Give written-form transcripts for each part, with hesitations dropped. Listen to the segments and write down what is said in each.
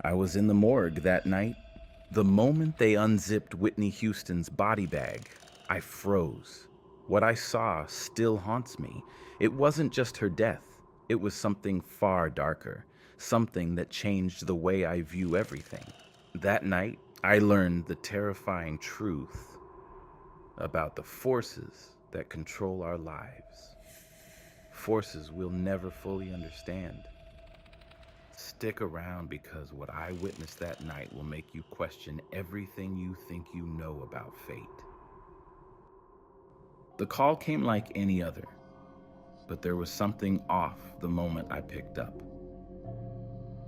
I was in the morgue that night. The moment they unzipped Whitney Houston's body bag, I froze. What I saw still haunts me. It wasn't just her death. It was something far darker, something that changed the way I view everything. That night, I learned the terrifying truth about the forces that control our lives. Forces we'll never fully understand. Stick around because what I witnessed that night will make you question everything you think you know about fate. The call came like any other, but there was something off the moment I picked up.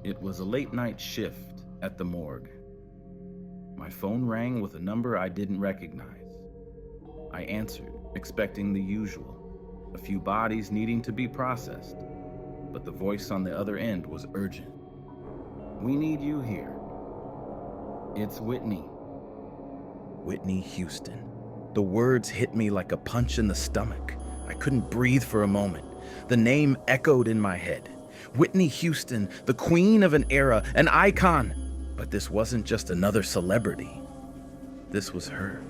It was a late night shift at the morgue. My phone rang with a number I didn't recognize. I answered, expecting the usual, a few bodies needing to be processed, but the voice on the other end was urgent. "We need you here. It's Whitney." Whitney Houston. The words hit me like a punch in the stomach. I couldn't breathe for a moment. The name echoed in my head. Whitney Houston, the queen of an era, an icon. But this wasn't just another celebrity. This was her.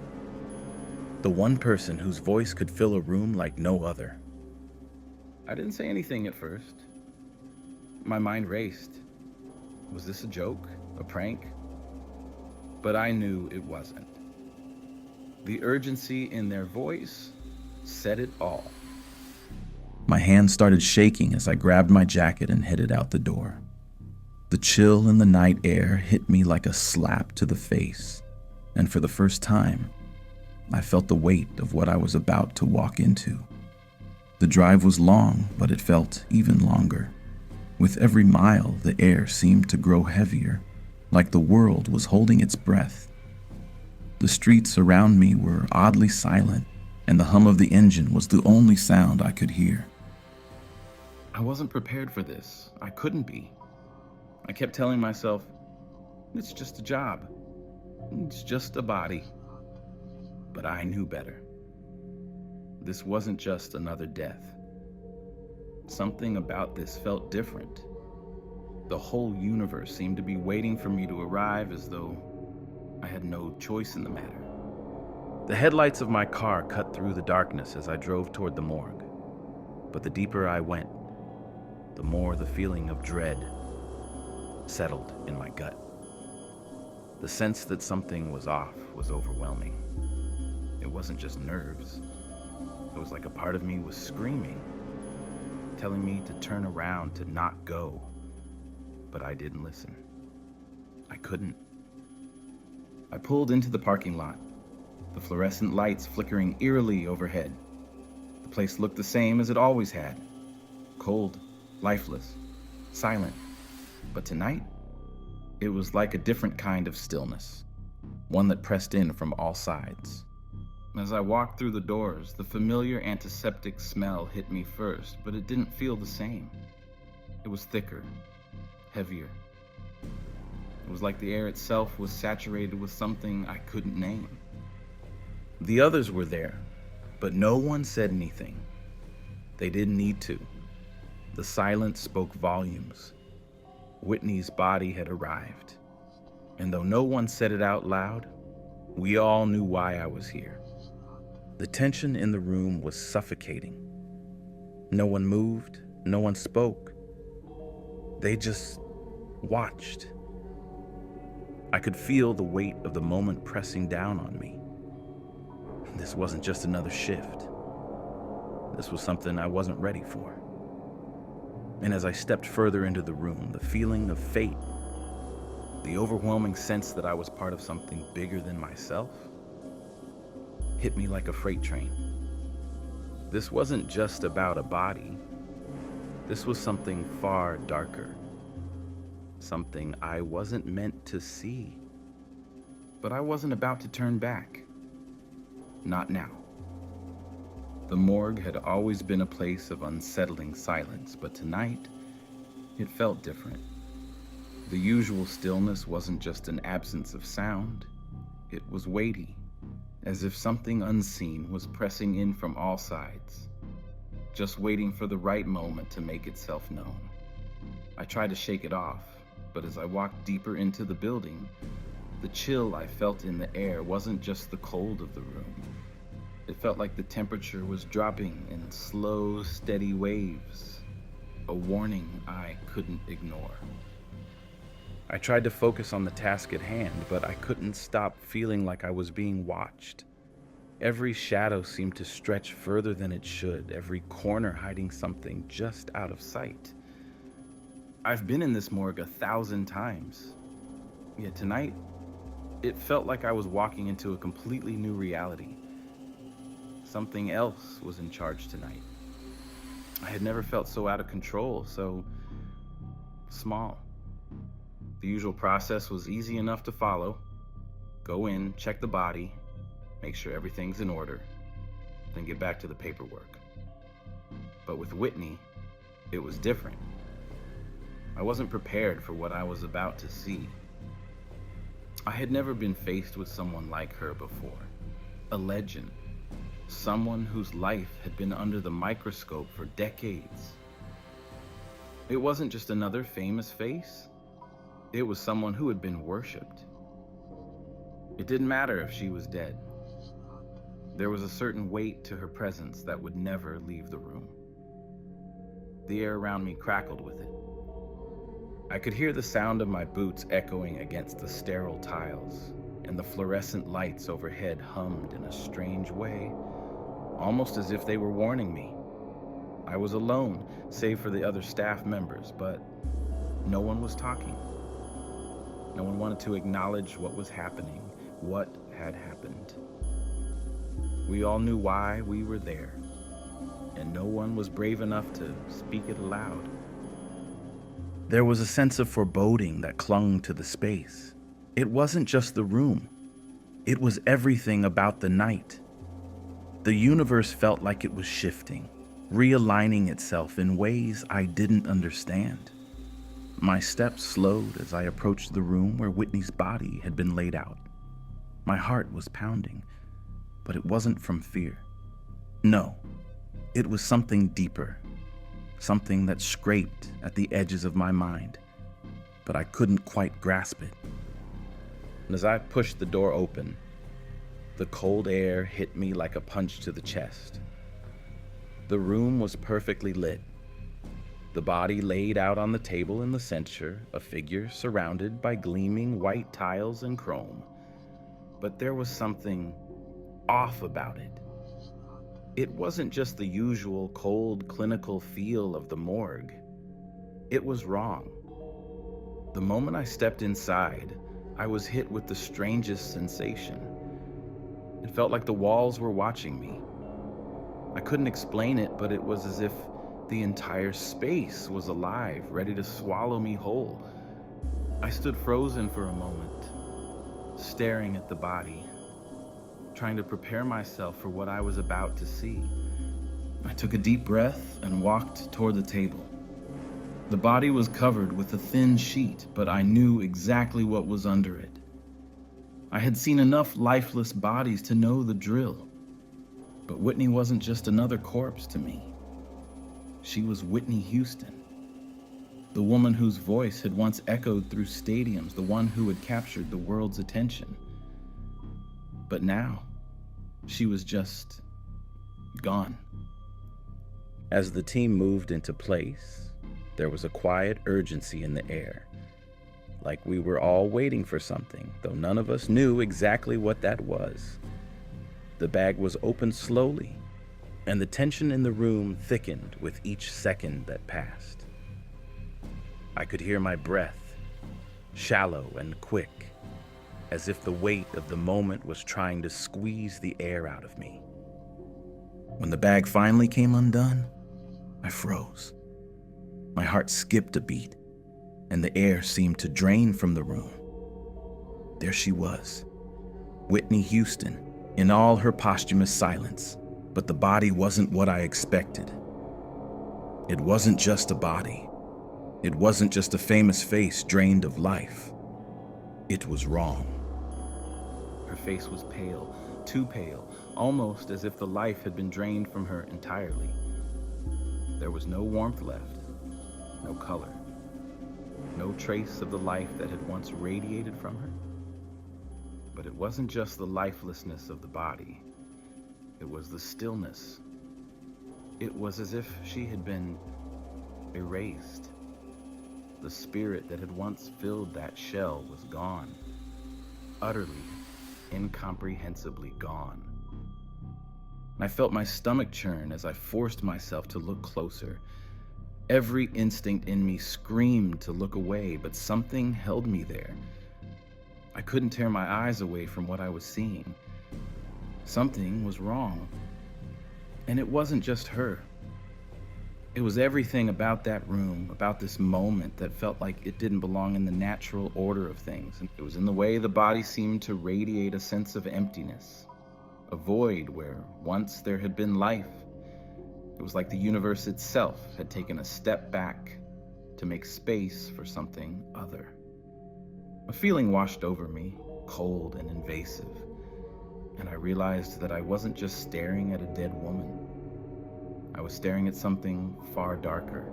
The one person whose voice could fill a room like no other. I didn't say anything at first. My mind raced. Was this a joke? A prank? But I knew it wasn't. The urgency in their voice said it all. My hands started shaking as I grabbed my jacket and headed out the door. The chill in the night air hit me like a slap to the face, and for the first time, I felt the weight of what I was about to walk into. The drive was long, but it felt even longer. With every mile, the air seemed to grow heavier, like the world was holding its breath. The streets around me were oddly silent, and the hum of the engine was the only sound I could hear. I wasn't prepared for this. I couldn't be. I kept telling myself, it's just a job. It's just a body. But I knew better. This wasn't just another death. Something about this felt different. The whole universe seemed to be waiting for me to arrive as though I had no choice in the matter. The headlights of my car cut through the darkness as I drove toward the morgue. But the deeper I went, the more the feeling of dread settled in my gut. The sense that something was off was overwhelming. It wasn't just nerves. It was like a part of me was screaming, telling me to turn around, to not go. But I didn't listen. I couldn't. I pulled into the parking lot, the fluorescent lights flickering eerily overhead. The place looked the same as it always had. Cold, lifeless, silent. But tonight, it was like a different kind of stillness, one that pressed in from all sides. As I walked through the doors, the familiar antiseptic smell hit me first, but it didn't feel the same. It was thicker, heavier. It was like the air itself was saturated with something I couldn't name. The others were there, but no one said anything. They didn't need to. The silence spoke volumes. Whitney's body had arrived, and though no one said it out loud, we all knew why I was here. The tension in the room was suffocating. No one moved, no one spoke. They just watched. I could feel the weight of the moment pressing down on me. This wasn't just another shift. This was something I wasn't ready for. And as I stepped further into the room, the feeling of fate, the overwhelming sense that I was part of something bigger than myself, hit me like a freight train. This wasn't just about a body. This was something far darker. Something I wasn't meant to see. But I wasn't about to turn back. Not now. The morgue had always been a place of unsettling silence, but tonight, it felt different. The usual stillness wasn't just an absence of sound. It was weighty, as if something unseen was pressing in from all sides, just waiting for the right moment to make itself known. I tried to shake it off, but as I walked deeper into the building, the chill I felt in the air wasn't just the cold of the room. It felt like the temperature was dropping in slow, steady waves, a warning I couldn't ignore. I tried to focus on the task at hand, but I couldn't stop feeling like I was being watched. Every shadow seemed to stretch further than it should, every corner hiding something just out of sight. I've been in this morgue 1,000 times, yet tonight, it felt like I was walking into a completely new reality. Something else was in charge tonight. I had never felt so out of control, so small. The usual process was easy enough to follow. Go in, check the body, make sure everything's in order, then get back to the paperwork. But with Whitney, it was different. I wasn't prepared for what I was about to see. I had never been faced with someone like her before. A legend. Someone whose life had been under the microscope for decades. It wasn't just another famous face. It was someone who had been worshipped. It didn't matter if she was dead. There was a certain weight to her presence that would never leave the room. The air around me crackled with it. I could hear the sound of my boots echoing against the sterile tiles, and the fluorescent lights overhead hummed in a strange way, almost as if they were warning me. I was alone, save for the other staff members, but no one was talking. No one wanted to acknowledge what was happening, what had happened. We all knew why we were there, and no one was brave enough to speak it aloud. There was a sense of foreboding that clung to the space. It wasn't just the room. It was everything about the night. The universe felt like it was shifting, realigning itself in ways I didn't understand. My steps slowed as I approached the room where Whitney's body had been laid out. My heart was pounding, but it wasn't from fear. No, it was something deeper, something that scraped at the edges of my mind, but I couldn't quite grasp it. And as I pushed the door open, the cold air hit me like a punch to the chest. The room was perfectly lit. The body laid out on the table in the center, a figure surrounded by gleaming white tiles and chrome. But there was something off about it. It wasn't just the usual cold, clinical feel of the morgue. It was wrong. The moment I stepped inside, I was hit with the strangest sensation. It felt like the walls were watching me. I couldn't explain it, but it was as if the entire space was alive, ready to swallow me whole. I stood frozen for a moment, staring at the body, trying to prepare myself for what I was about to see. I took a deep breath and walked toward the table. The body was covered with a thin sheet, but I knew exactly what was under it. I had seen enough lifeless bodies to know the drill. But Whitney wasn't just another corpse to me. She was Whitney Houston, the woman whose voice had once echoed through stadiums, the one who had captured the world's attention. But now, she was just gone. As the team moved into place, there was a quiet urgency in the air, like we were all waiting for something, though none of us knew exactly what that was. The bag was opened slowly, and the tension in the room thickened with each second that passed. I could hear my breath, shallow and quick, as if the weight of the moment was trying to squeeze the air out of me. When the bag finally came undone, I froze. My heart skipped a beat, and the air seemed to drain from the room. There she was, Whitney Houston, in all her posthumous silence, but the body wasn't what I expected. It wasn't just a body. It wasn't just a famous face drained of life. It was wrong. Her face was pale, too pale, almost as if the life had been drained from her entirely. There was no warmth left, no color. No trace of the life that had once radiated from her. But it wasn't just the lifelessness of the body. It was the stillness. It was as if she had been erased. The spirit that had once filled that shell was gone. Utterly, incomprehensibly gone. I felt my stomach churn as I forced myself to look closer. Every instinct in me screamed to look away, but something held me there. I couldn't tear my eyes away from what I was seeing. Something was wrong. And it wasn't just her. It was everything about that room, about this moment, that felt like it didn't belong in the natural order of things. And it was in the way the body seemed to radiate a sense of emptiness, a void where once there had been life. It was like the universe itself had taken a step back to make space for something other. A feeling washed over me, cold and invasive, and I realized that I wasn't just staring at a dead woman. I was staring at something far darker,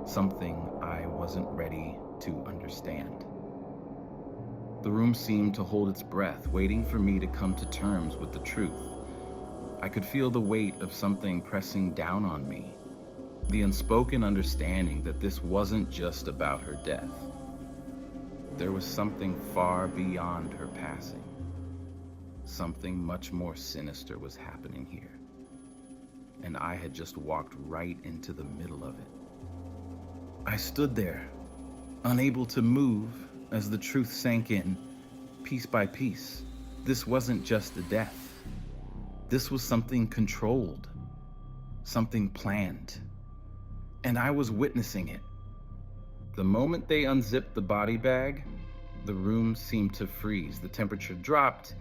something I wasn't ready to understand. The room seemed to hold its breath, waiting for me to come to terms with the truth. I could feel the weight of something pressing down on me, the unspoken understanding that this wasn't just about her death. There was something far beyond her passing. Something much more sinister was happening here. And I had just walked right into the middle of it. I stood there, unable to move as the truth sank in, piece by piece. This wasn't just a death. This was something controlled, something planned. And I was witnessing it. The moment they unzipped the body bag, the room seemed to freeze. The temperature dropped,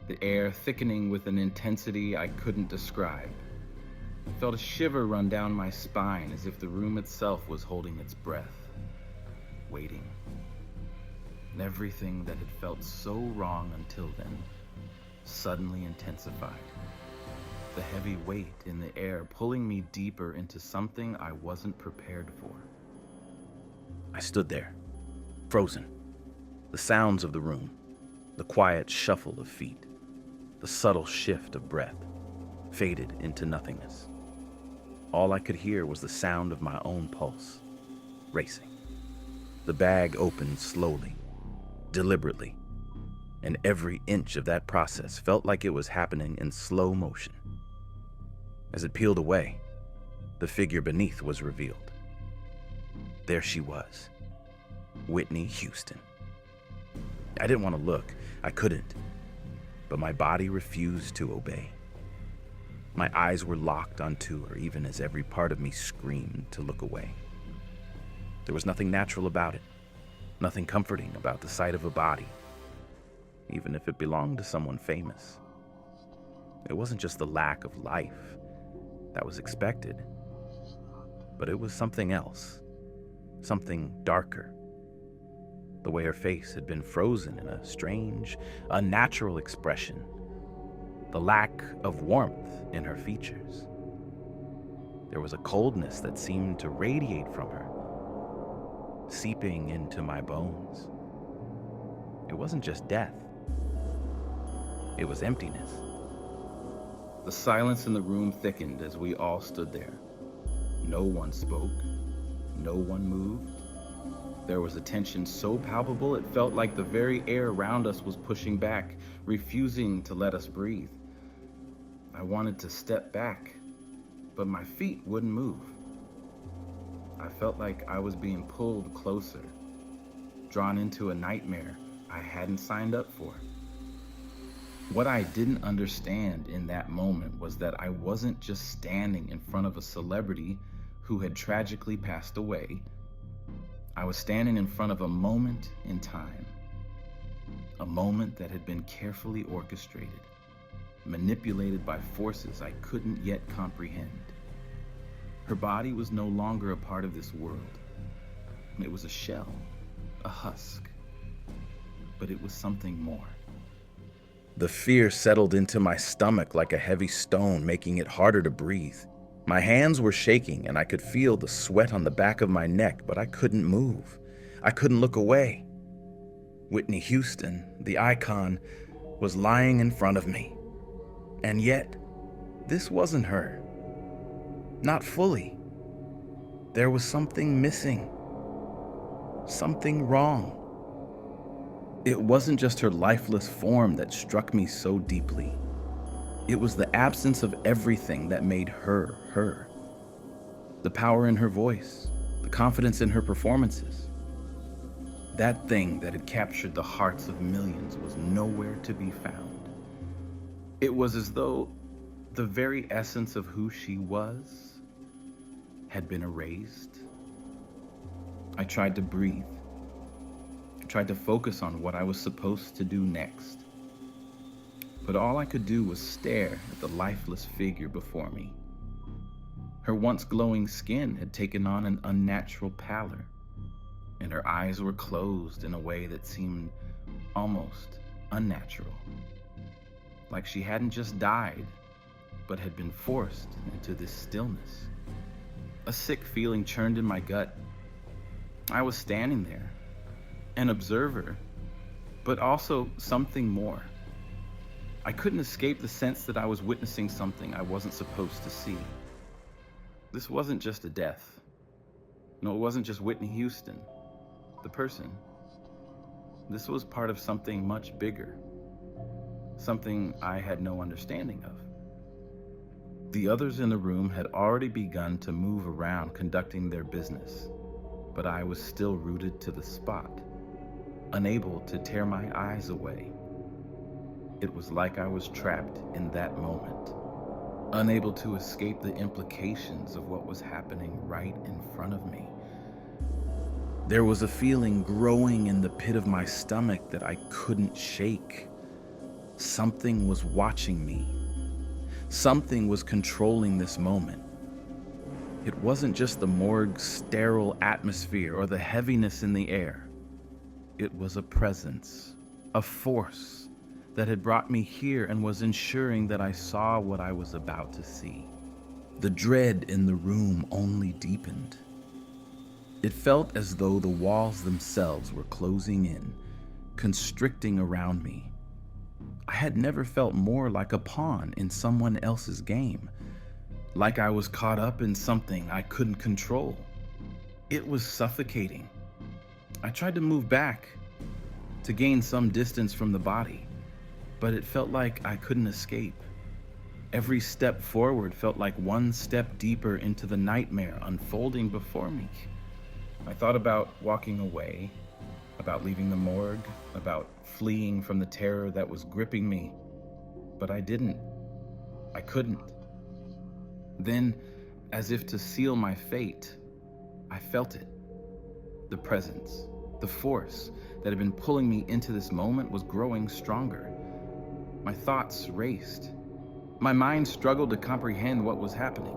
the air thickening with an intensity I couldn't describe. I felt a shiver run down my spine as if the room itself was holding its breath, waiting. And everything that had felt so wrong until then suddenly intensified. The heavy weight in the air pulling me deeper into something I wasn't prepared for. I stood there, frozen. The sounds of the room, the quiet shuffle of feet, the subtle shift of breath, faded into nothingness. All I could hear was the sound of my own pulse, racing. The bag opened slowly, deliberately, and every inch of that process felt like it was happening in slow motion. As it peeled away, the figure beneath was revealed. There she was, Whitney Houston. I didn't want to look, I couldn't, but my body refused to obey. My eyes were locked onto her, even as every part of me screamed to look away. There was nothing natural about it, nothing comforting about the sight of a body, even if it belonged to someone famous. It wasn't just the lack of life that was expected, but it was something else, something darker. The way her face had been frozen in a strange, unnatural expression. The lack of warmth in her features. There was a coldness that seemed to radiate from her, seeping into my bones. It wasn't just death. It was emptiness. The silence in the room thickened as we all stood there. No one spoke. No one moved. There was a tension so palpable it felt like the very air around us was pushing back, refusing to let us breathe. I wanted to step back, but my feet wouldn't move. I felt like I was being pulled closer, drawn into a nightmare I hadn't signed up for. What I didn't understand in that moment was that I wasn't just standing in front of a celebrity who had tragically passed away. I was standing in front of a moment in time, a moment that had been carefully orchestrated, manipulated by forces I couldn't yet comprehend. Her body was no longer a part of this world. It was a shell, a husk, but it was something more. The fear settled into my stomach like a heavy stone, making it harder to breathe. My hands were shaking and I could feel the sweat on the back of my neck, but I couldn't move. I couldn't look away. Whitney Houston, the icon, was lying in front of me. And yet, this wasn't her. Not fully. There was something missing. Something wrong. It wasn't just her lifeless form that struck me so deeply. It was the absence of everything that made her her. The power in her voice, the confidence in her performances. That thing that had captured the hearts of millions was nowhere to be found. It was as though the very essence of who she was had been erased. I tried to breathe. I tried to focus on what I was supposed to do next. But all I could do was stare at the lifeless figure before me. Her once glowing skin had taken on an unnatural pallor, and her eyes were closed in a way that seemed almost unnatural. Like she hadn't just died, but had been forced into this stillness. A sick feeling churned in my gut. I was standing there, an observer, but also something more. I couldn't escape the sense that I was witnessing something I wasn't supposed to see. This wasn't just a death. No, it wasn't just Whitney Houston, the person. This was part of something much bigger, something I had no understanding of. The others in the room had already begun to move around, conducting their business, but I was still rooted to the spot, unable to tear my eyes away. It was like I was trapped in that moment, unable to escape the implications of what was happening right in front of me. There was a feeling growing in the pit of my stomach that I couldn't shake. Something was watching me. Something was controlling this moment. It wasn't just the morgue's sterile atmosphere or the heaviness in the air. It was a presence, a force that had brought me here and was ensuring that I saw what I was about to see. The dread in the room only deepened. It felt as though the walls themselves were closing in, constricting around me. I had never felt more like a pawn in someone else's game, like I was caught up in something I couldn't control. It was suffocating. I tried to move back, to gain some distance from the body, but it felt like I couldn't escape. Every step forward felt like one step deeper into the nightmare unfolding before me. I thought about walking away, about leaving the morgue, about fleeing from the terror that was gripping me, but I didn't. I couldn't. Then, as if to seal my fate, I felt it. The presence, the force that had been pulling me into this moment was growing stronger. My thoughts raced. My mind struggled to comprehend what was happening.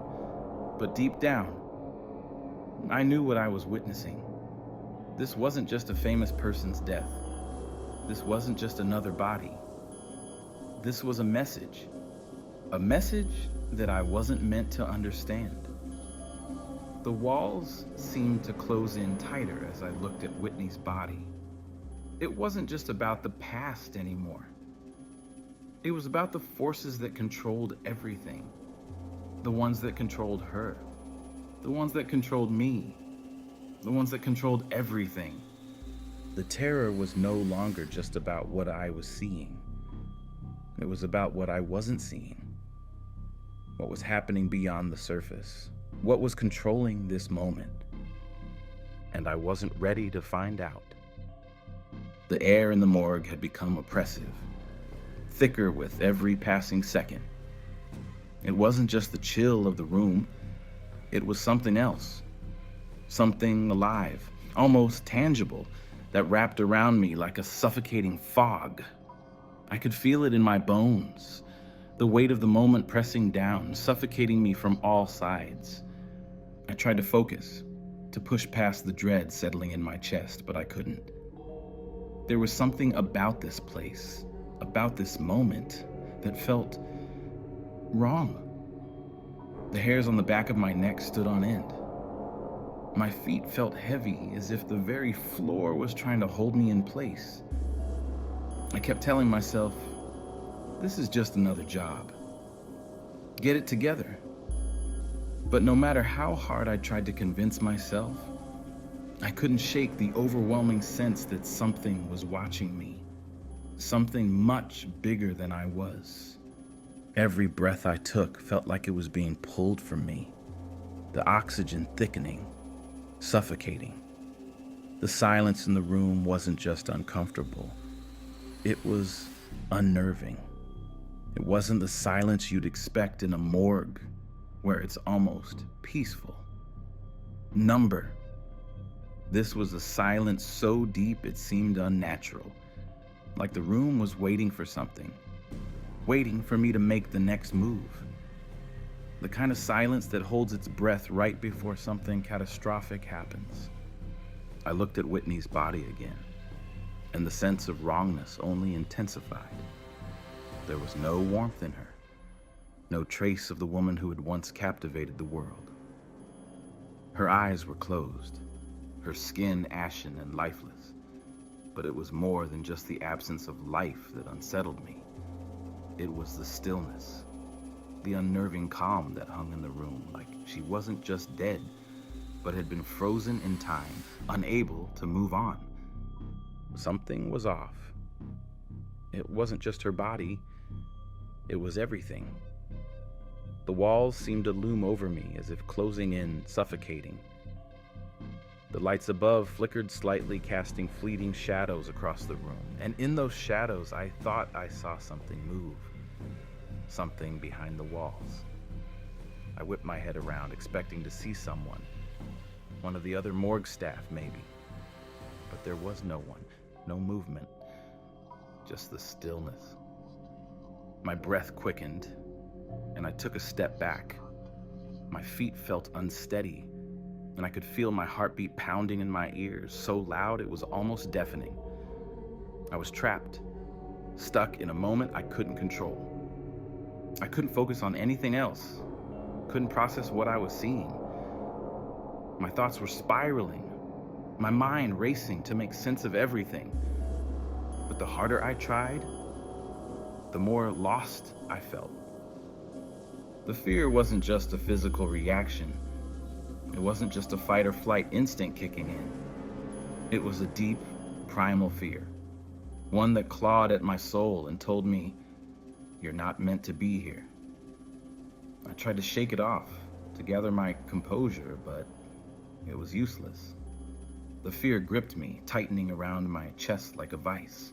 But deep down, I knew what I was witnessing. This wasn't just a famous person's death. This wasn't just another body. This was a message that I wasn't meant to understand. The walls seemed to close in tighter as I looked at Whitney's body. It wasn't just about the past anymore. It was about the forces that controlled everything. The ones that controlled her. The ones that controlled me. The ones that controlled everything. The terror was no longer just about what I was seeing. It was about what I wasn't seeing. What was happening beyond the surface. What was controlling this moment. And I wasn't ready to find out. The air in the morgue had become oppressive, thicker with every passing second. It wasn't just the chill of the room. It was something else. Something alive, almost tangible, that wrapped around me like a suffocating fog. I could feel it in my bones, the weight of the moment pressing down, suffocating me from all sides. I tried to focus, to push past the dread settling in my chest, but I couldn't. There was something about this place, about this moment, that felt wrong. The hairs on the back of my neck stood on end. My feet felt heavy, as if the very floor was trying to hold me in place. I kept telling myself, this is just another job. Get it together. But no matter how hard I tried to convince myself, I couldn't shake the overwhelming sense that something was watching me. Something much bigger than I was. Every breath I took felt like it was being pulled from me. The oxygen thickening, suffocating. The silence in the room wasn't just uncomfortable. It was unnerving. It wasn't the silence you'd expect in a morgue, where it's almost peaceful. Number. This was a silence so deep it seemed unnatural, like the room was waiting for something, waiting for me to make the next move. The kind of silence that holds its breath right before something catastrophic happens. I looked at Whitney's body again, and the sense of wrongness only intensified. There was no warmth in her, no trace of the woman who had once captivated the world. Her eyes were closed, her skin ashen and lifeless, but it was more than just the absence of life that unsettled me. It was the stillness, the unnerving calm that hung in the room, like she wasn't just dead, but had been frozen in time, unable to move on. Something was off. It wasn't just her body, it was everything. The walls seemed to loom over me as if closing in, suffocating. The lights above flickered slightly, casting fleeting shadows across the room. And in those shadows, I thought I saw something move. Something behind the walls. I whipped my head around, expecting to see someone. One of the other morgue staff, maybe. But there was no one, no movement. Just the stillness. My breath quickened, and I took a step back. My feet felt unsteady, and I could feel my heartbeat pounding in my ears, so loud it was almost deafening. I was trapped, stuck in a moment I couldn't control. I couldn't focus on anything else, couldn't process what I was seeing. My thoughts were spiraling, my mind racing to make sense of everything. But the harder I tried, the more lost I felt. The fear wasn't just a physical reaction. It wasn't just a fight or flight instinct kicking in. It was a deep, primal fear. One that clawed at my soul and told me, you're not meant to be here. I tried to shake it off, to gather my composure, but it was useless. The fear gripped me, tightening around my chest like a vice.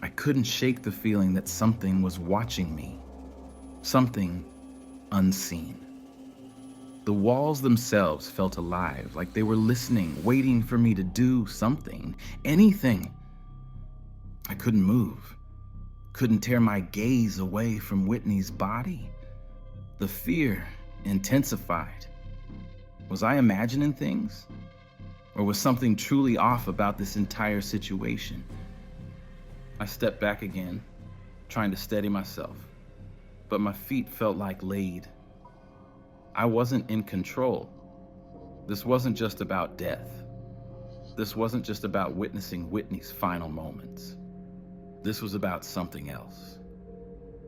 I couldn't shake the feeling that something was watching me. Something unseen. The walls themselves felt alive, like they were listening, waiting for me to do something, anything. I couldn't move, couldn't tear my gaze away from Whitney's body. The fear intensified. Was I imagining things? Or was something truly off about this entire situation? I stepped back again, trying to steady myself, but my feet felt like lead. I wasn't in control. This wasn't just about death. This wasn't just about witnessing Whitney's final moments. This was about something else.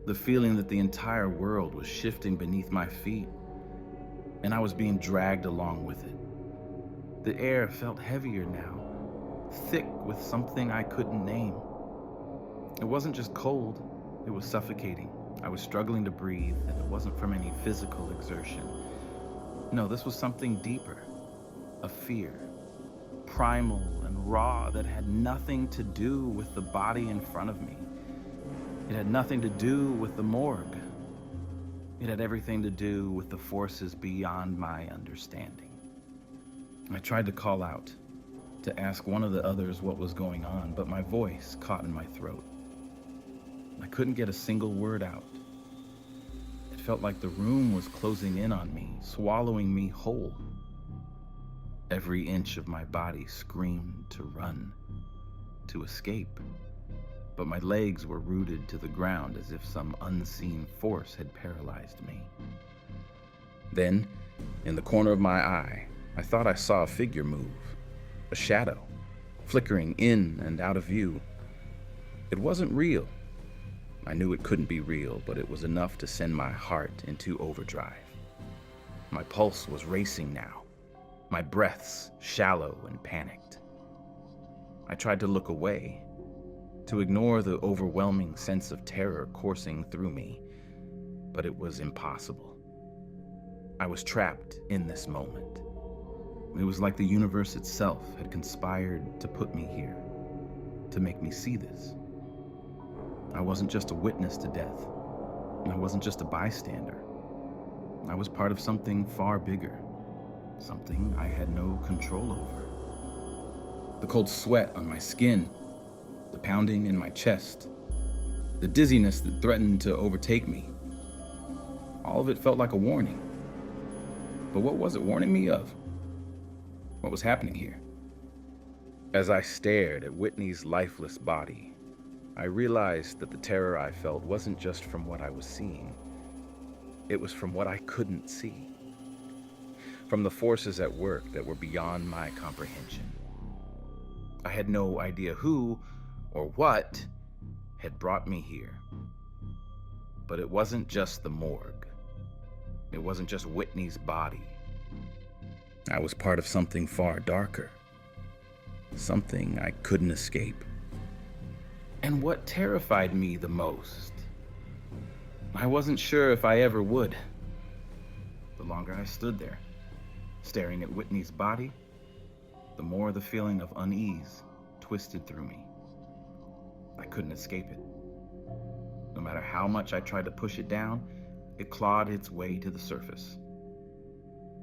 The feeling that the entire world was shifting beneath my feet, and I was being dragged along with it. The air felt heavier now, thick with something I couldn't name. It wasn't just cold, it was suffocating. I was struggling to breathe, and it wasn't from any physical exertion. No, this was something deeper, a fear, primal and raw, that had nothing to do with the body in front of me. It had nothing to do with the morgue. It had everything to do with the forces beyond my understanding. I tried to call out, to ask one of the others what was going on, but my voice caught in my throat. I couldn't get a single word out. It felt like the room was closing in on me, swallowing me whole. Every inch of my body screamed to run, to escape, but my legs were rooted to the ground as if some unseen force had paralyzed me. Then, in the corner of my eye, I thought I saw a figure move, a shadow, flickering in and out of view. It wasn't real. I knew it couldn't be real, but it was enough to send my heart into overdrive. My pulse was racing now, my breaths shallow and panicked. I tried to look away, to ignore the overwhelming sense of terror coursing through me, but it was impossible. I was trapped in this moment. It was like the universe itself had conspired to put me here, to make me see this. I wasn't just a witness to death. I wasn't just a bystander. I was part of something far bigger, something I had no control over. The cold sweat on my skin, the pounding in my chest, the dizziness that threatened to overtake me. All of it felt like a warning. But what was it warning me of? What was happening here? As I stared at Whitney's lifeless body, I realized that the terror I felt wasn't just from what I was seeing. It was from what I couldn't see. From the forces at work that were beyond my comprehension. I had no idea who or what had brought me here. But it wasn't just the morgue. It wasn't just Whitney's body. I was part of something far darker. Something I couldn't escape. And what terrified me the most, I wasn't sure if I ever would. The longer I stood there, staring at Whitney's body, the more the feeling of unease twisted through me. I couldn't escape it. No matter how much I tried to push it down, it clawed its way to the surface.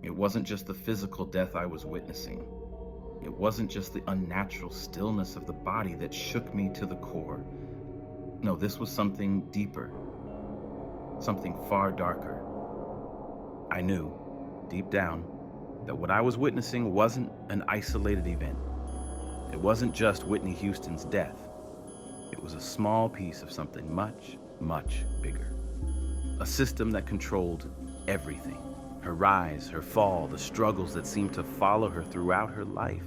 It wasn't just the physical death I was witnessing. It wasn't just the unnatural stillness of the body that shook me to the core. No, this was something deeper, something far darker. I knew, deep down, that what I was witnessing wasn't an isolated event. It wasn't just Whitney Houston's death. It was a small piece of something much, much bigger. A system that controlled everything. Her rise, her fall, the struggles that seemed to follow her throughout her life.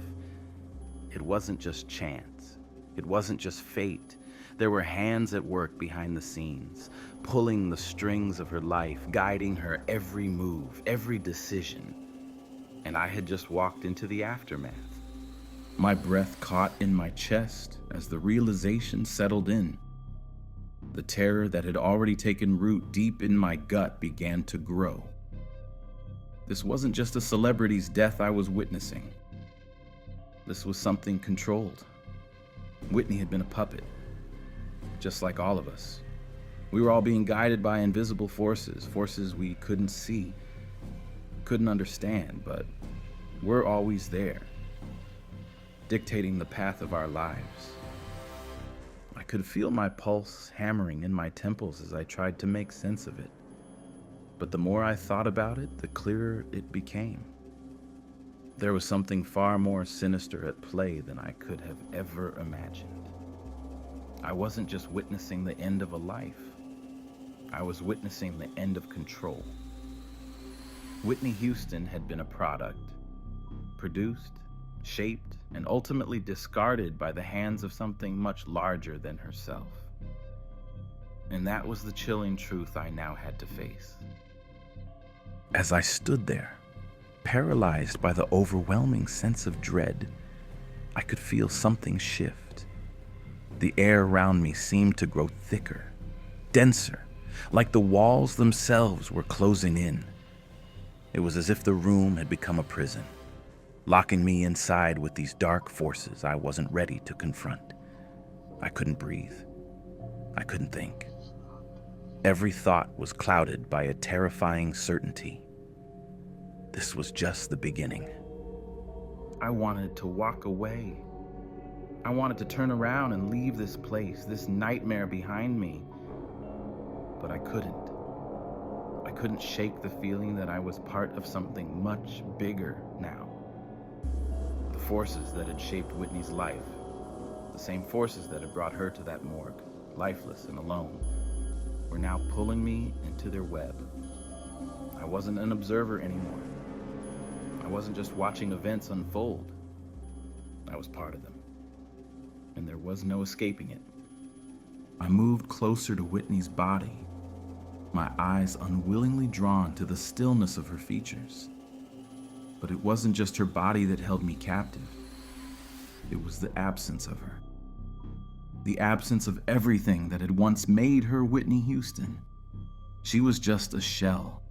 It wasn't just chance. It wasn't just fate. There were hands at work behind the scenes, pulling the strings of her life, guiding her every move, every decision. And I had just walked into the aftermath. My breath caught in my chest as the realization settled in. The terror that had already taken root deep in my gut began to grow. This wasn't just a celebrity's death I was witnessing. This was something controlled. Whitney had been a puppet, just like all of us. We were all being guided by invisible forces, forces we couldn't see, couldn't understand, but were always there, dictating the path of our lives. I could feel my pulse hammering in my temples as I tried to make sense of it. But the more I thought about it, the clearer it became. There was something far more sinister at play than I could have ever imagined. I wasn't just witnessing the end of a life. I was witnessing the end of control. Whitney Houston had been a product, produced, shaped, and ultimately discarded by the hands of something much larger than herself. And that was the chilling truth I now had to face. As I stood there, paralyzed by the overwhelming sense of dread, I could feel something shift. The air around me seemed to grow thicker, denser, like the walls themselves were closing in. It was as if the room had become a prison, locking me inside with these dark forces I wasn't ready to confront. I couldn't breathe. I couldn't think. Every thought was clouded by a terrifying certainty. This was just the beginning. I wanted to walk away. I wanted to turn around and leave this place, this nightmare behind me. But I couldn't. I couldn't shake the feeling that I was part of something much bigger now. The forces that had shaped Whitney's life, the same forces that had brought her to that morgue, lifeless and alone, were now pulling me into their web. I wasn't an observer anymore. I I wasn't just watching events unfold. I was part of them, and there was no escaping it. I moved closer to Whitney's body, my eyes unwillingly drawn to the stillness of her features. But it wasn't just her body that held me captive. It was the absence of her. The absence of everything that had once made her Whitney Houston. She was just a shell,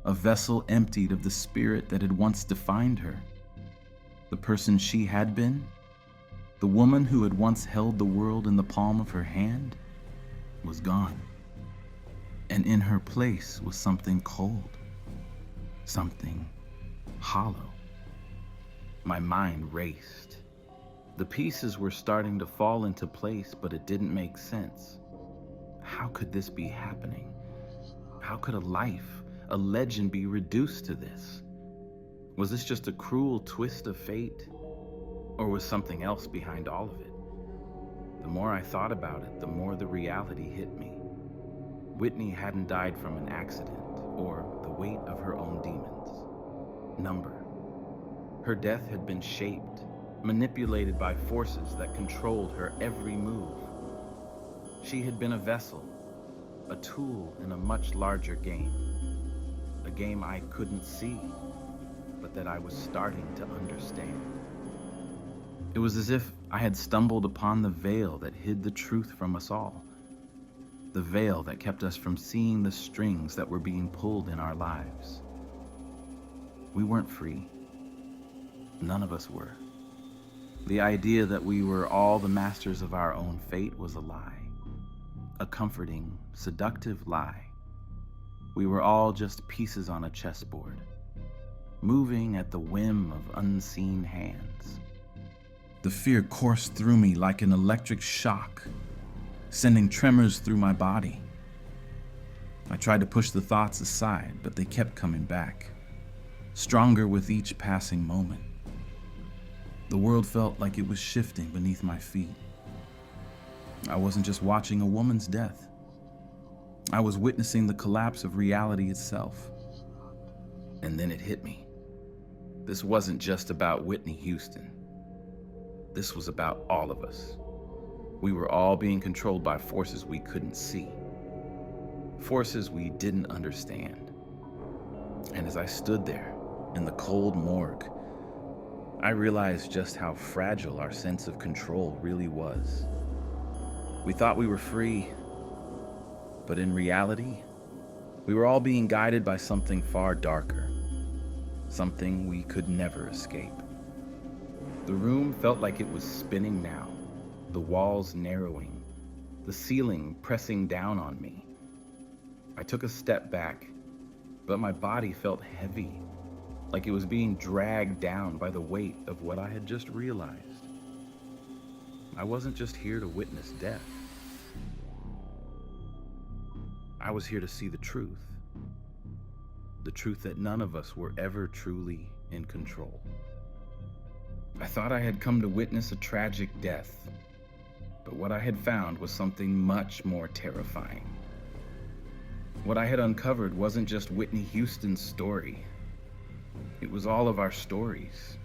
a vessel emptied of the spirit that had once defined her. The person she had been, the woman who had once held the world in the palm of her hand, was gone. And in her place was something cold, something hollow. My mind raced. The pieces were starting to fall into place, but it didn't make sense. How could this be happening? How could a life, a legend, be reduced to this? Was this just a cruel twist of fate? Or was something else behind all of it? The more I thought about it, the more the reality hit me. Whitney hadn't died from an accident or the weight of her own demons. Number. Her death had been shaped, manipulated by forces that controlled her every move. She had been a vessel, a tool in a much larger game. A game I couldn't see, but that I was starting to understand. It was as if I had stumbled upon the veil that hid the truth from us all. The veil that kept us from seeing the strings that were being pulled in our lives. We weren't free. None of us were. The idea that we were all the masters of our own fate was a lie. A comforting, seductive lie. We were all just pieces on a chessboard, moving at the whim of unseen hands. The fear coursed through me like an electric shock, sending tremors through my body. I tried to push the thoughts aside, but they kept coming back, stronger with each passing moment. The world felt like it was shifting beneath my feet. I wasn't just watching a woman's death. I was witnessing the collapse of reality itself. And then it hit me. This wasn't just about Whitney Houston. This was about all of us. We were all being controlled by forces we couldn't see. Forces we didn't understand. And as I stood there in the cold morgue, I realized just how fragile our sense of control really was. We thought we were free, but in reality, we were all being guided by something far darker, something we could never escape. The room felt like it was spinning now, the walls narrowing, the ceiling pressing down on me. I took a step back, but my body felt heavy, like it was being dragged down by the weight of what I had just realized. I wasn't just here to witness death. I was here to see the truth that none of us were ever truly in control. I thought I had come to witness a tragic death, but what I had found was something much more terrifying. What I had uncovered wasn't just Whitney Houston's story. It was all of our stories.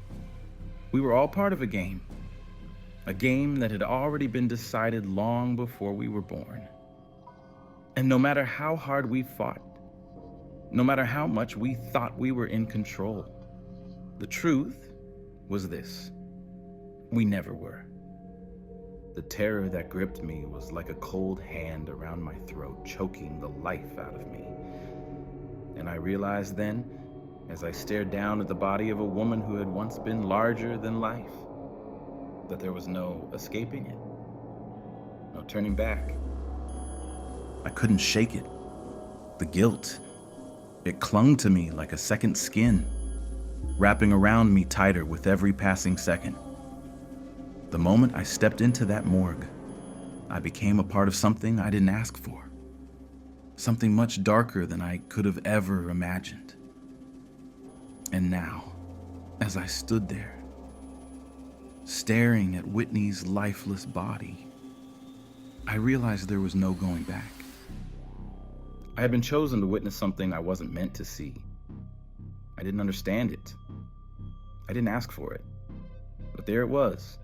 We were all part of a game that had already been decided long before we were born. And no matter how hard we fought, no matter how much we thought we were in control, the truth was this: we never were. The terror that gripped me was like a cold hand around my throat, choking the life out of me. And I realized then, as I stared down at the body of a woman who had once been larger than life, that there was no escaping it, no turning back. I couldn't shake it. The guilt, it clung to me like a second skin, wrapping around me tighter with every passing second. The moment I stepped into that morgue, I became a part of something I didn't ask for, something much darker than I could have ever imagined. And now, as I stood there, staring at Whitney's lifeless body, I realized there was no going back. I had been chosen to witness something I wasn't meant to see. I didn't understand it. I didn't ask for it, but there it was,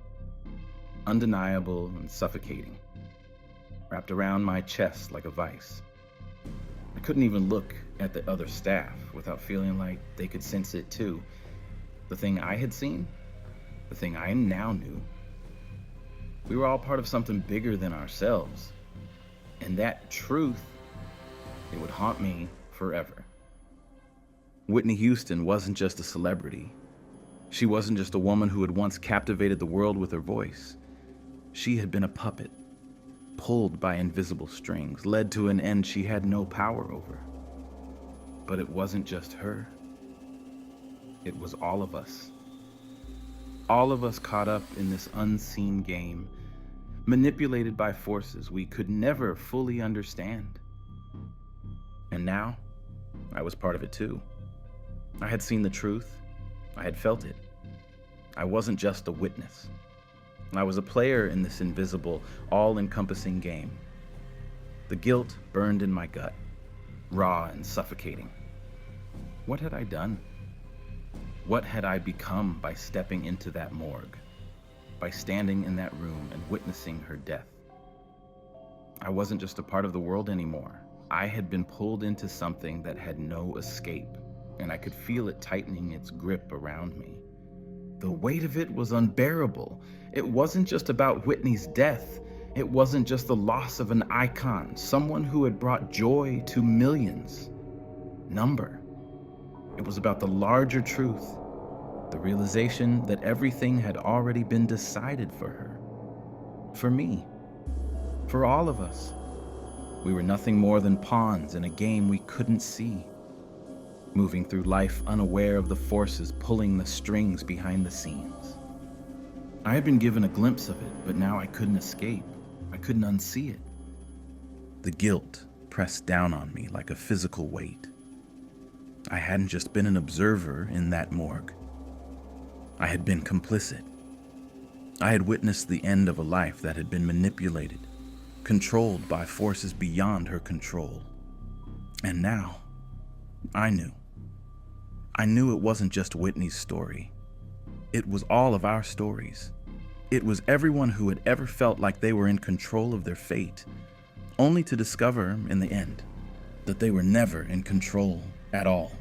undeniable and suffocating, wrapped around my chest like a vice. I couldn't even look at the other staff without feeling like they could sense it too. The thing I had seen, the thing I now knew. We were all part of something bigger than ourselves. And that truth, it would haunt me forever. Whitney Houston wasn't just a celebrity. She wasn't just a woman who had once captivated the world with her voice. She had been a puppet, pulled by invisible strings, led to an end she had no power over. But it wasn't just her. It was all of us. All of us caught up in this unseen game, manipulated by forces we could never fully understand. And now, I was part of it too. I had seen the truth. I had felt it. I wasn't just a witness. I was a player in this invisible, all-encompassing game. The guilt burned in my gut, raw and suffocating. What had I done? What had I become by stepping into that morgue, by standing in that room and witnessing her death? I wasn't just a part of the world anymore. I had been pulled into something that had no escape, and I could feel it tightening its grip around me. The weight of it was unbearable. It wasn't just about Whitney's death. It wasn't just the loss of an icon, someone who had brought joy to millions. Number. It was about the larger truth, the realization that everything had already been decided for her, for me, for all of us. We were nothing more than pawns in a game we couldn't see, moving through life unaware of the forces pulling the strings behind the scenes. I had been given a glimpse of it, but now I couldn't escape. I couldn't unsee it. The guilt pressed down on me like a physical weight. I hadn't just been an observer in that morgue. I had been complicit. I had witnessed the end of a life that had been manipulated, controlled by forces beyond her control. And now, I knew. I knew it wasn't just Whitney's story. It was all of our stories. It was everyone who had ever felt like they were in control of their fate, only to discover, in the end, that they were never in control at all.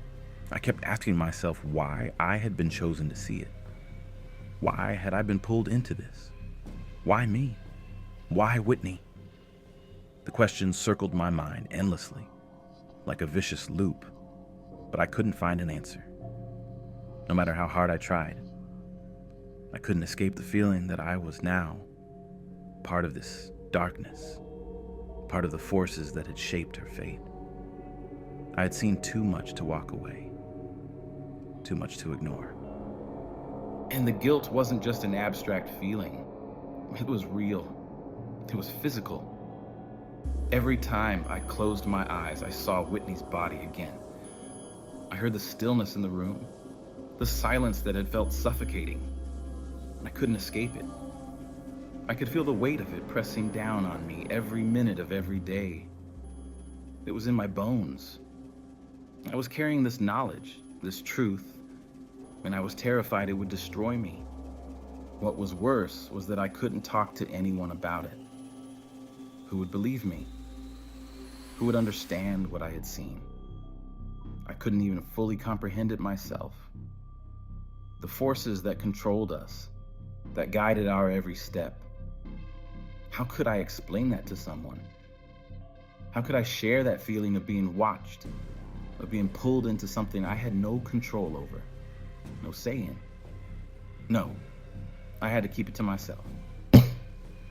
I kept asking myself why I had been chosen to see it. Why had I been pulled into this? Why me? Why Whitney? The questions circled my mind endlessly, like a vicious loop, but I couldn't find an answer. No matter how hard I tried, I couldn't escape the feeling that I was now part of this darkness, part of the forces that had shaped her fate. I had seen too much to walk away, too much to ignore. And the guilt wasn't just an abstract feeling. It was real. It was physical. Every time I closed my eyes, I saw Whitney's body again. I heard the stillness in the room, the silence that had felt suffocating. I couldn't escape it. I could feel the weight of it pressing down on me every minute of every day. It was in my bones. I was carrying this knowledge, this truth, and I was terrified it would destroy me. What was worse was that I couldn't talk to anyone about it. Who would believe me? Who would understand what I had seen? I couldn't even fully comprehend it myself. The forces that controlled us, that guided our every step. How could I explain that to someone? How could I share that feeling of being watched, of being pulled into something I had no control over, no say in? No, I had to keep it to myself.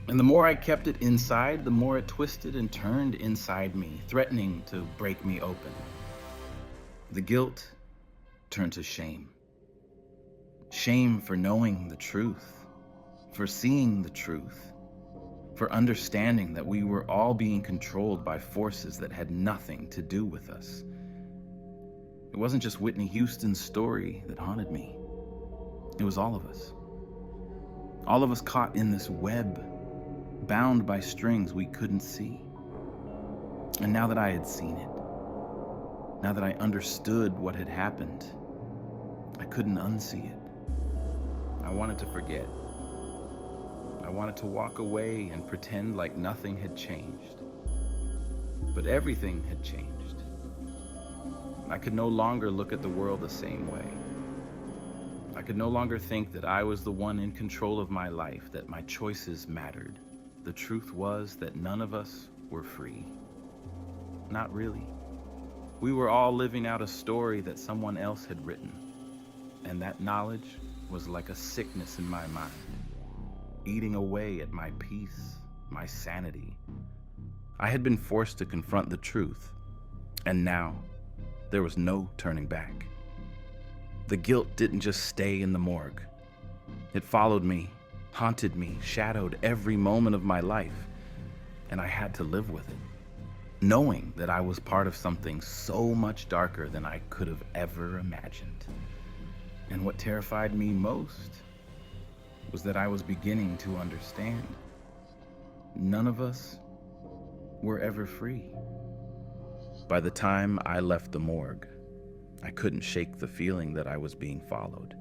And the more I kept it inside, the more it twisted and turned inside me, threatening to break me open. The guilt turned to shame. Shame for knowing the truth, for seeing the truth, for understanding that we were all being controlled by forces that had nothing to do with us. It wasn't just Whitney Houston's story that haunted me. It was all of us. All of us caught in this web, bound by strings we couldn't see. And now that I had seen it, now that I understood what had happened, I couldn't unsee it. wanted to forget. I wanted to walk away and pretend like nothing had changed. But everything had changed. I could no longer look at the world the same way. I could no longer think that I was the one in control of my life, that my choices mattered. The truth was that none of us were free. Not really. We were all living out a story that someone else had written. And that knowledge was like a sickness in my mind, eating away at my peace, my sanity. I had been forced to confront the truth, and now there was no turning back. The guilt didn't just stay in the morgue. It followed me, haunted me, shadowed every moment of my life, and I had to live with it, knowing that I was part of something so much darker than I could have ever imagined. And what terrified me most was that I was beginning to understand. None of us were ever free. By the time I left the morgue, I couldn't shake the feeling that I was being followed.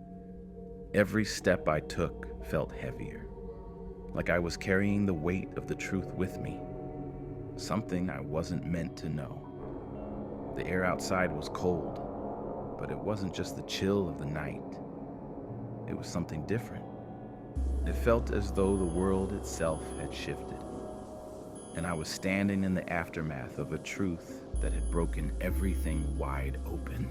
Every step I took felt heavier, like I was carrying the weight of the truth with me, something I wasn't meant to know. The air outside was cold, but it wasn't just the chill of the night. It was something different. It felt as though the world itself had shifted, and I was standing in the aftermath of a truth that had broken everything wide open.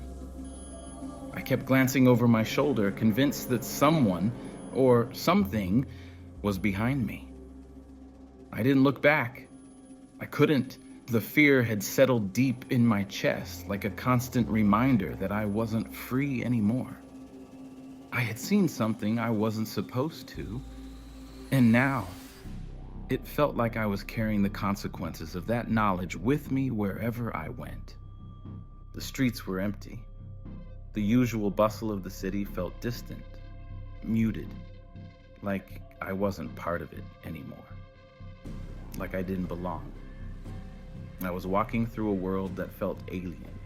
I kept glancing over my shoulder, convinced that someone or something was behind me. I didn't look back. I couldn't. The fear had settled deep in my chest, like a constant reminder that I wasn't free anymore. I had seen something I wasn't supposed to, and now it felt like I was carrying the consequences of that knowledge with me wherever I went. The streets were empty. The usual bustle of the city felt distant, muted, like I wasn't part of it anymore, like I didn't belong. I was walking through a world that felt alien,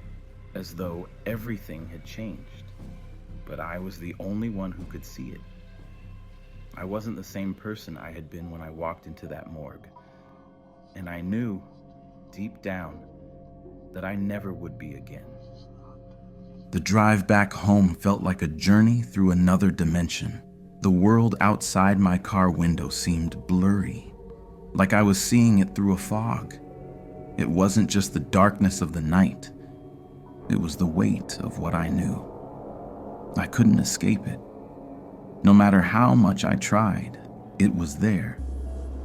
as though everything had changed, but I was the only one who could see it. I wasn't the same person I had been when I walked into that morgue, and I knew, deep down, that I never would be again. The drive back home felt like a journey through another dimension. The world outside my car window seemed blurry, like I was seeing it through a fog. It wasn't just the darkness of the night. It was the weight of what I knew. I couldn't escape it. No matter how much I tried, it was there,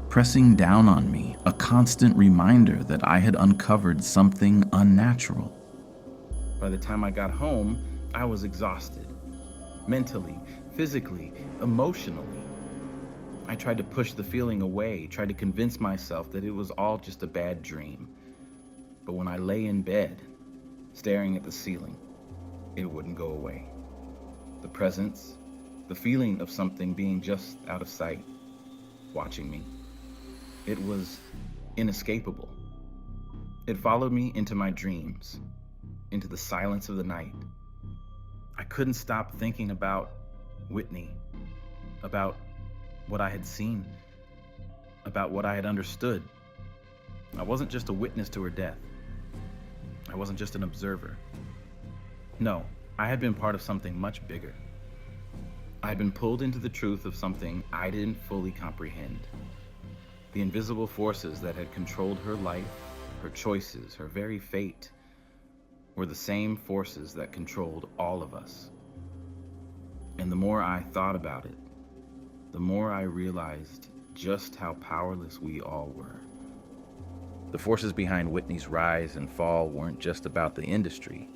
pressing down on me, a constant reminder that I had uncovered something unnatural. By the time I got home, I was exhausted, mentally, physically, emotionally. I tried to push the feeling away, tried to convince myself that it was all just a bad dream. But when I lay in bed, staring at the ceiling, it wouldn't go away. The presence, the feeling of something being just out of sight, watching me. It was inescapable. It followed me into my dreams, into the silence of the night. I couldn't stop thinking about Whitney, about what I had seen, about what I had understood. I wasn't just a witness to her death. I wasn't just an observer. No, I had been part of something much bigger. I had been pulled into the truth of something I didn't fully comprehend. The invisible forces that had controlled her life, her choices, her very fate, were the same forces that controlled all of us. And the more I thought about it, the more I realized just how powerless we all were. The forces behind Whitney's rise and fall weren't just about the industry.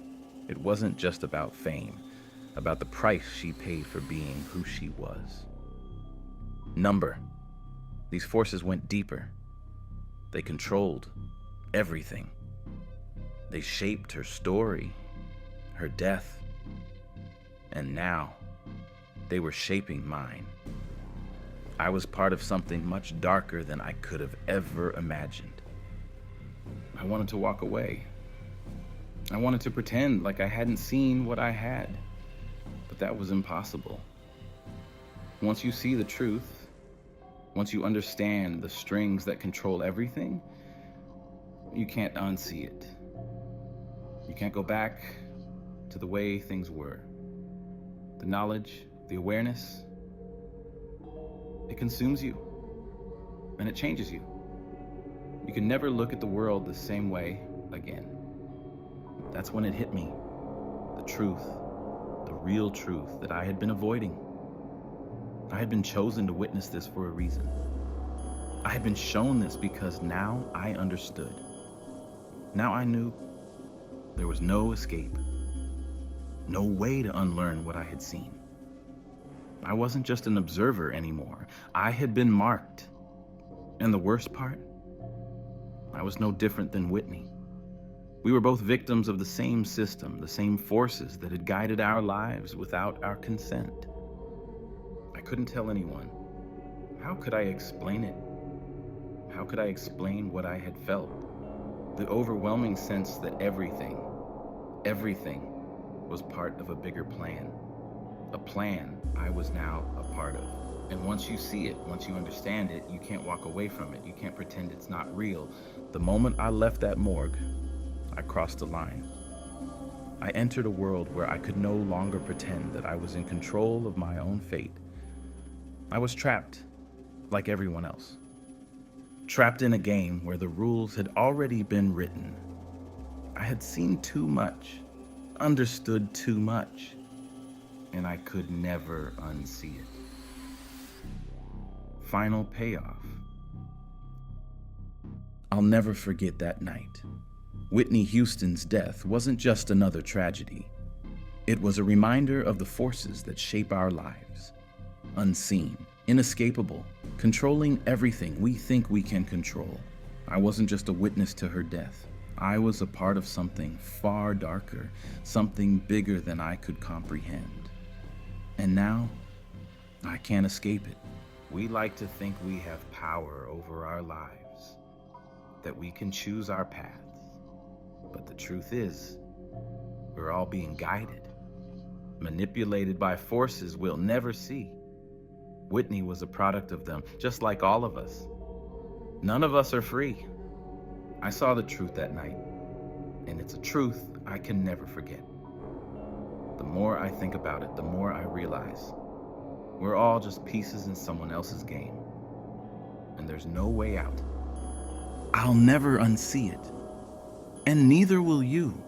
It wasn't just about fame, about the price she paid for being who she was. Number. These forces went deeper. They controlled everything. They shaped her story, her death, and now they were shaping mine. I was part of something much darker than I could have ever imagined. I wanted to walk away. I wanted to pretend like I hadn't seen what I had, but that was impossible. Once you see the truth, once you understand the strings that control everything, you can't unsee it. You can't go back to the way things were. The knowledge, the awareness, it consumes you and it changes you. You can never look at the world the same way again. That's when it hit me. The truth, the real truth that I had been avoiding. I had been chosen to witness this for a reason. I had been shown this because now I understood. Now I knew there was no escape, no way to unlearn what I had seen. I wasn't just an observer anymore. I had been marked. And the worst part, I was no different than Whitney. We were both victims of the same system, the same forces that had guided our lives without our consent. I couldn't tell anyone. How could I explain it? How could I explain what I had felt? The overwhelming sense that everything was part of a bigger plan. A plan I was now a part of. And once you see it, once you understand it, you can't walk away from it. You can't pretend it's not real. The moment I left that morgue, I crossed a line. I entered a world where I could no longer pretend that I was in control of my own fate. I was trapped, like everyone else. Trapped in a game where the rules had already been written. I had seen too much, understood too much, and I could never unsee it. Final payoff. I'll never forget that night. Whitney Houston's death wasn't just another tragedy. It was a reminder of the forces that shape our lives. Unseen, inescapable, controlling everything we think we can control. I wasn't just a witness to her death. I was a part of something far darker, something bigger than I could comprehend. And now, I can't escape it. We like to think we have power over our lives, that we can choose our paths. But the truth is, we're all being guided, manipulated by forces we'll never see. Whitney was a product of them, just like all of us. None of us are free. I saw the truth that night, and it's a truth I can never forget. The more I think about it, the more I realize we're all just pieces in someone else's game, and there's no way out. I'll never unsee it, and neither will you.